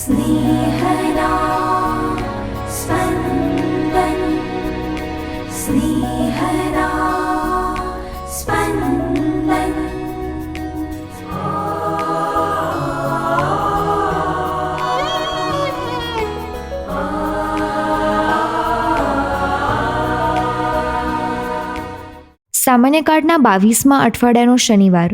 स्नेहदा स्पन्दन स्नेहदा स्पन्दन। સામાન્ય કાળના 22મા અઠવાડિયાનો શનિવાર,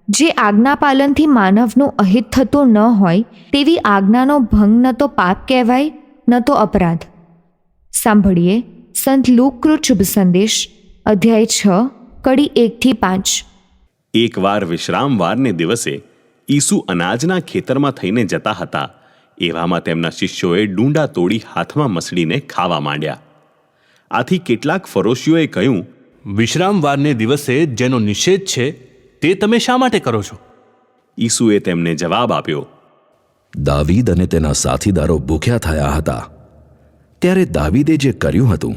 જે આજ્ઞાપાલનથી માનવનું અહિત થતું ન હોય તેવી આજ્ઞાનો ભંગ ન તો પાપ કહેવાય ન તો અપરાધ. સાંભળીએ સંત લૂકકૃત શુભ સંદેશ, અધ્યાય 6, કડી 1-5. એકવાર વિશ્રામવારને દિવસે ઈસુ અનાજના ખેતરમાં થઈને જતા હતા. એવામાં તેમના શિષ્યોએ ડૂંડા તોડી હાથમાં મસળીને ખાવા માંડ્યા. આથી કેટલાક ફરોશીઓએ કહ્યું, વિશ્રામવારને દિવસે જેનો નિષેધ છે તે તમે શા માટે કરો છો? ઈસુએ તેમને જવાબ આપ્યો, દાવીદ અને તેના સાથીદારો ભૂખ્યા થયા હતા, ત્યારે દાવીદે જે કર્યું હતું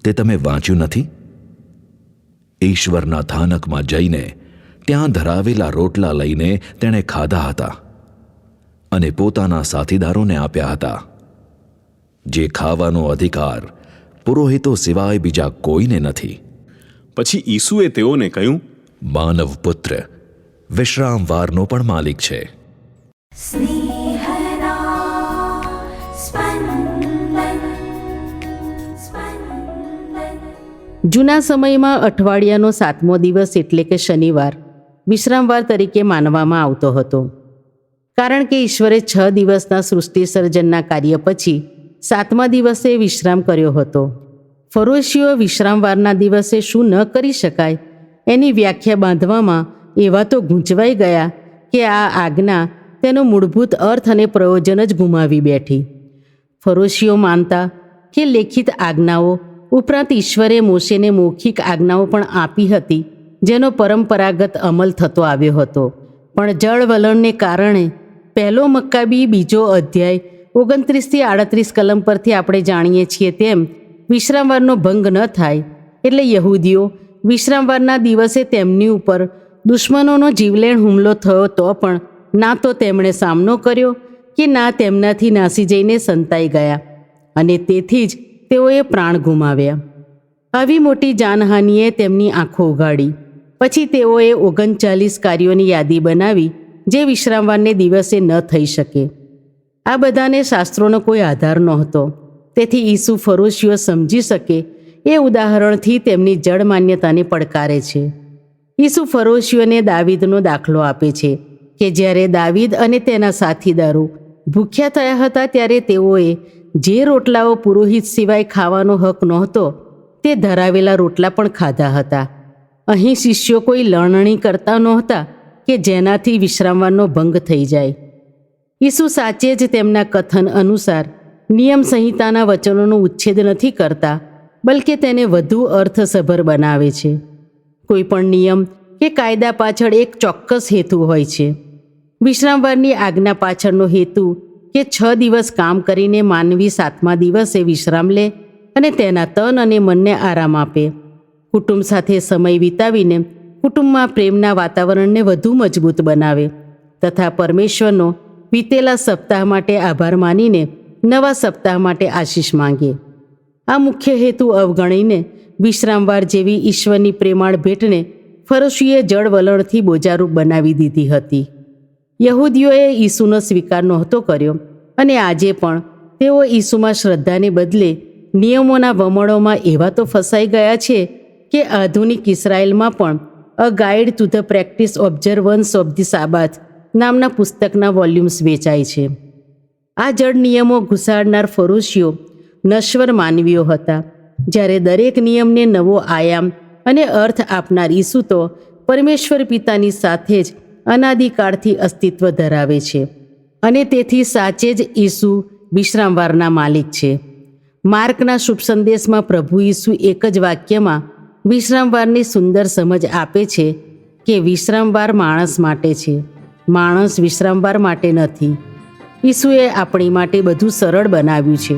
તે તમે વાંચ્યું નથી? ઈશ્વરના થાનકમાં જઈને ત્યાં ધરાવેલા રોટલા લઈને તેણે ખાધા હતા અને પોતાના સાથીદારોને આપ્યા હતા. જે ખાવાનો અધિકાર પુરોહિતો સિવાય બીજા કોઈને નથી. પછી ઈસુએ તેઓને કહ્યું, માનવ પુત્ર વિશ્રામવારનો પણ માલિક છે. स्नेहदा स्पन्दन स्पन्दन। જૂના સમયમાં અઠવાડિયાનો 7મો દિવસ એટલે કે શનિવાર વિશ્રામવાર તરીકે માનવામાં આવતો હતો, કારણ કે ઈશ્વરે 6 દિવસના સૃષ્ટિ સર્જનના કાર્ય પછી 7મા દિવસે વિશ્રામ કર્યો હતો. ફરોશીઓ વિશ્રામવારના દિવસે શું ન કરી શકાય એની વ્યાખ્યા બાંધવામાં એવા તો ગૂંચવાઈ ગયા કે આ આજ્ઞા તેનો મૂળભૂત અર્થ અને પ્રયોજન જ ગુમાવી બેઠી. ફરોશીઓ માનતા કે લેખિત આજ્ઞાઓ ઉપરાંત ઈશ્વરે મોશેને મૌખિક આજ્ઞાઓ પણ આપી હતી, જેનો પરંપરાગત અમલ થતો આવ્યો હતો. પણ જળવલણને કારણે પહેલો મક્કાબી 2 અધ્યાય 29-38 કલમ પરથી આપણે જાણીએ છીએ તેમ વિશ્રામવારનો ભંગ ન થાય એટલે યહૂદીઓ વિશ્રામવારના દિવસે તેમની ઉપર દુશ્મનોનો જીવલેણ હુમલો થયો તો પણ ના તો તેમણે સામનો કર્યો કે ના તેમનાથી નાસી જઈને સંતાઈ ગયા, અને તેથી જ તેઓએ પ્રાણ ગુમાવ્યા. આવી મોટી જાનહાનિએ તેમની આંખો ઉઘાડી. પછી તેઓએ 39 કાર્યોની યાદી બનાવી જે વિશ્રામવારને દિવસે ન થઈ શકે. આ બધાને શાસ્ત્રોનો કોઈ આધાર નહોતો, તેથી ઈસુ ફરોશીઓ સમજી શકે એ ઉદાહરણથી તેમની જડ માન્યતાને પડકારે છે. ઈસુ ફરોશીઓને દાવીદનો દાખલો આપે છે કે જ્યારે દાવીદ અને તેના સાથીદારો ભૂખ્યા થયા હતા ત્યારે તેઓએ જે રોટલાઓ પુરોહિત સિવાય ખાવાનો હક નહોતો તે ધરાવેલા રોટલા પણ ખાધા હતા. અહીં શિષ્યો કોઈ લણણી કરતા નહોતા કે જેનાથી વિશ્રામવારનો ભંગ થઈ જાય. ઈસુ સાચે જ તેમના કથન અનુસાર નિયમ સંહિતાના વચનોનો ઉચ્છેદ નથી કરતા, બલકે તેને વધુ અર્થસભર બનાવે છે. કોઈ પણ નિયમ કે કાયદા પાછળ એક ચોક્કસ હેતુ હોય છે. વિશ્રામવારની આજ્ઞા પાછળનો હેતુ કે 6 દિવસ કામ કરીને માનવી 7મા દિવસે વિશ્રામ લે અને તેના તન અને મનને આરામ આપે. કુટુંબ સાથે સમય વિતાવીને કુટુંબમાં પ્રેમના વાતાવરણને વધુ મજબૂત બનાવે તથા પરમેશ્વરનો વીતેલા સપ્તાહ માટે આભાર માનીને નવા સપ્તાહ માટે આશીષ માંગે. આ મુખ્ય હેતુ અવગણીને વિશ્રામવાર જેવી ઈશ્વરની પ્રેમાળ ભેટને ફરોશીએ જળ વલણથી બોજારૂપ બનાવી દીધી હતી. યહૂદીઓએ ઈસુનો સ્વીકાર નહોતો કર્યો અને આજે પણ તેઓ ઈસુમાં શ્રદ્ધાને બદલે નિયમોના વમળોમાં એવા તો ફસાઈ ગયા છે કે આધુનિક ઇસરાયેલમાં પણ a guide to the practice observance of the Sabbath નામના પુસ્તકના વોલ્યુમ્સ વેચાય છે. આ જળ નિયમો ઘુસાડનાર ફરોશીઓ નશ્વર માનવીઓ હતા, જ્યારે દરેક નિયમને નવો આયામ અને અર્થ આપનાર ઈસુ તો પરમેશ્વર પિતાની સાથે જ અનાદિકાળથી અસ્તિત્વ ધરાવે છે અને તેથી સાચે જ ઈસુ વિશ્રામવારના માલિક છે. માર્કના શુભ સંદેશમાં પ્રભુ ઈસુ એક જ વાક્યમાં વિશ્રામવારની સુંદર સમજ આપે છે કે વિશ્રામવાર માણસ માટે છે, માણસ વિશ્રામવાર માટે નથી. ઈસુએ આપણી માટે બધું સરળ બનાવ્યું છે.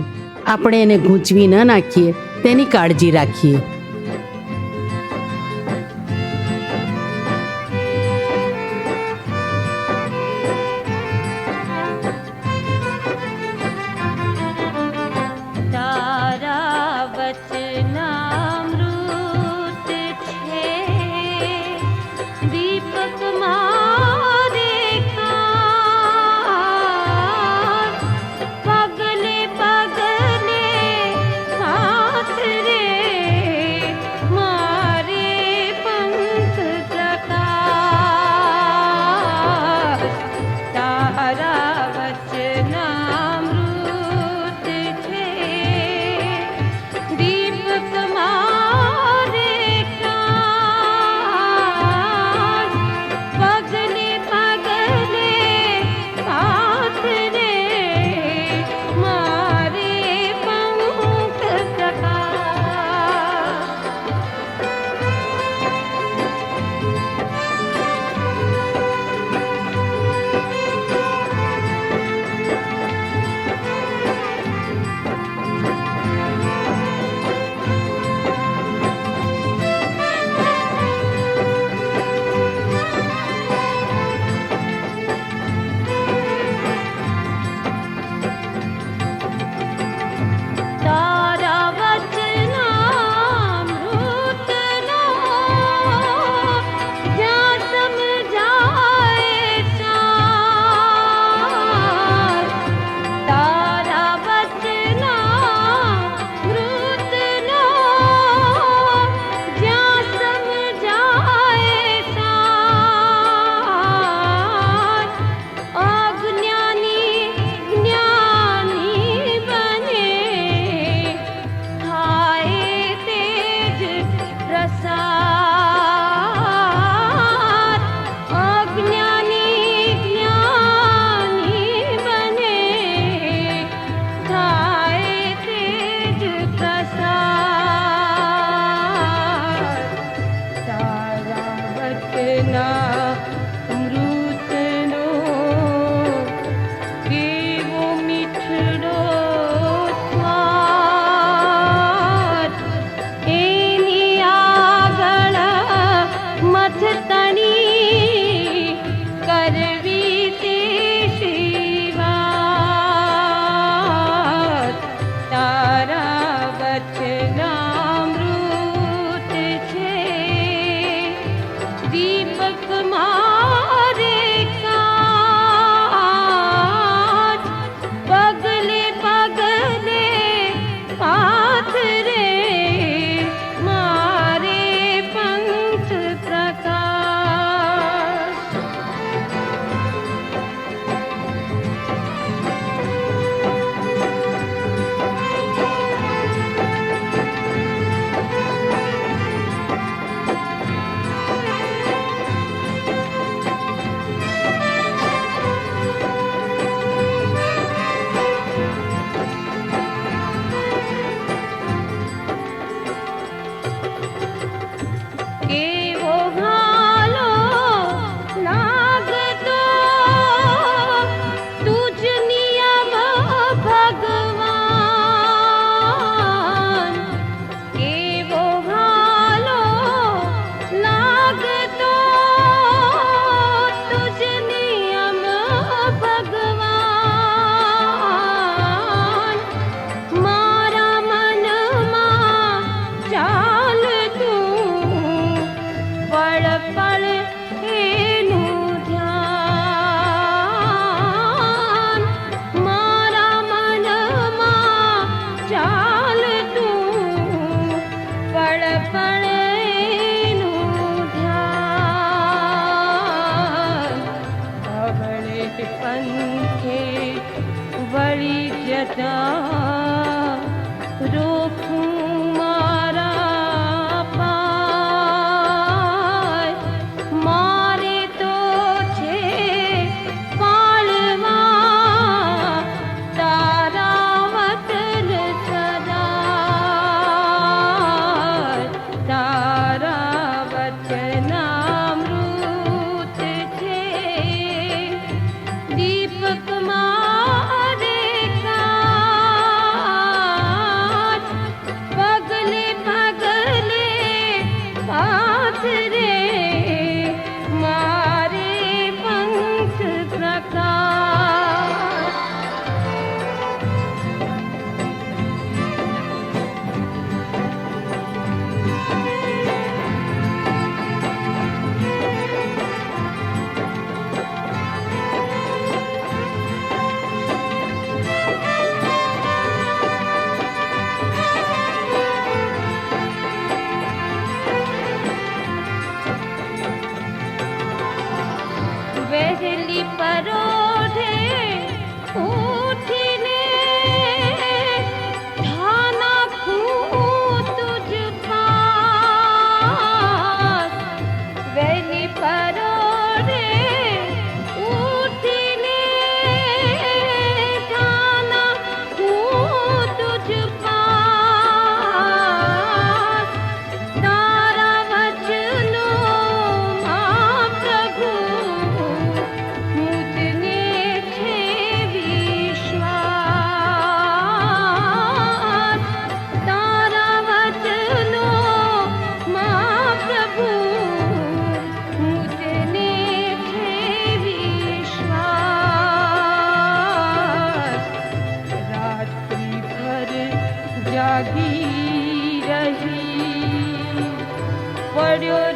આપણે એને ગૂંચવી ન નાખીએ તેની કાળજી રાખીએ. છતાં રોકું મારા પાય, મારે તો છે પાળવા તારા વતન સદાય, તારા વચનામૃત છે દીપક મારે કાચ, પગલે પગલે પાથરે મારે પંખ પ્રકાશ. વહેલી પરોઢે ઉઠીને ધાના ખું તુજ પાસ, વહેલી પરોઢે ઉઠીને ધાના ખું તુજ પાસ, તારા વચનો માં પ્રભુ મુજને છે વિશ્વાસ, તારા વચનો માં પ્રભુ મુજને છે વિશ્વાસ. રાત્રિ ભર જાગી રહી, પડ્યો